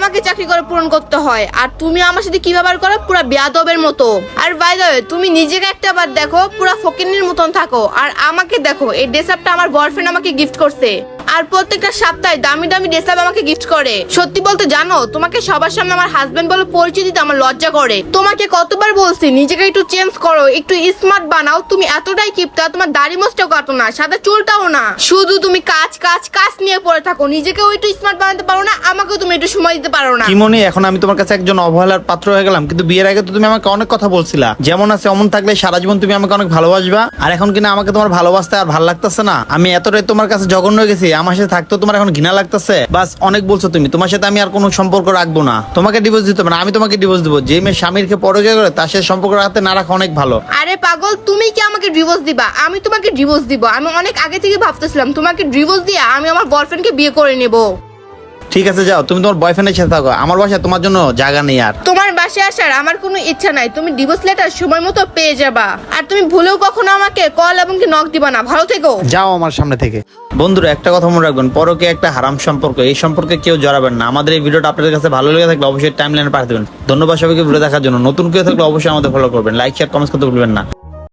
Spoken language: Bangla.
আমাকে চাকরি করে পূরণ করতে হয়, আর তুমি আমার সাথে কি ব্যবহার করো পুরো বেয়াদবের মতো। আর বাই দ্য ওয়ে, তুমি নিজেকে একটা বার দেখো, পুরো ফকিন্নির মতন থাকো, আর আমাকে দেখো। এই ড্রেস আপটা আমার বয়ফ্রেন্ড আমাকে গিফট করছে, আর প্রত্যেকটা সপ্তাহে দামি দামি ড্রেস আপ আমাকে গিফট করে। সত্যি বলতে জানো, তোমাকে সবার সামনে আমার হাজবেন্ড বলে পরিচয় দিতে আমার লজ্জা করে। তোমাকে কতবার বলছি নিজেকে একটু চেঞ্জ করো, একটু স্মার্ট বানাও। তুমি এতটাই কিপটা, তোমার দাড়ি মোছটাও কাটো না, সাদা চুলটাও না, শুধু তুমি কাজ কাজ কাজ নিয়ে পড়ে থাকো। নিজেকেও একটু স্মার্ট বানাতে পারো না, আমাকেও তুমি একটু সময় দিতে পারো না। কি মনে, এখন আমি তোমার কাছে একজন অবহেলার পাত্র হয়ে গেলাম? কিন্তু বিয়ের আগে তো তুমি আমাকে অনেক কথা বলছিলা, যেমন আছে অমন থাকলে সারা জীবন তুমি আমাকে অনেক ভালোবাসবা। আর এখন কিনা আমাকে তোমার ভালোবাসতে আর ভালো লাগতেছে না? আমি এতটাই তোমার কাছে জঘন্য হয়ে গেছি, আমার সাথে থাকতেও তোমার এখন ঘৃণা লাগতেছে? বাস, অনেক বলছো তুমি, তোমার সাথে আমি আর কোনো সম্পর্ক রাখবো না। তোমাকে ডিভোর্স দিতে হবে না, আমি তোমাকে ডিভোর্স দেবো। যে মেয়ে স্বামীরকে পরকিয়া করে তার সাথে সম্পর্ক রাখতে না রাখা অনেক ভালো। আরে পাগল, তুমি কি আমাকে ডিভোর্স দিবা? আমি তোমাকে ডিভোর্স দিব। আমি অনেক আগে থেকে ভাবতেছিলাম তোমাকে ডিভোর্স দিয়ে আমি আমার বয়ফ্রেন্ডকে বিয়ে করে নেব। ঠিক আছে, যাও, তুমি তোমার বয়ফ্রেন্ডের সাথে থাকো, আমার বাসায় তোমার জন্য জায়গা নেই আর। তোমার বাসায় আসার আমার কোনো ইচ্ছা নাই। তুমি ডিভোর্স লেটার সময় মতো পেয়ে যাবা, আর তুমি ভুলেও কখনো আমাকে কল এবং কি নক দিবা না। ভালো থেকো। যাও আমার সামনে থেকে। বন্ধুরা, একটা কথা মনে রাখবেন, পরকে একটা হারাম সম্পর্ক, এই সম্পর্কে কেউ জড়াবেন না। আমাদের এই ভিডিওটা আপনাদের কাছে ভালো লেগে থাকলে অবশ্যই টাইমলাইনে পাঠিয়ে দেবেন। ধন্যবাদ সবাইকে ভিডিও দেখার জন্য। নতুন কেউ থাকলে অবশ্যই আমাদের ফলো করবেন, লাইক শেয়ার কমেন্ট করতে ভুলবেন না।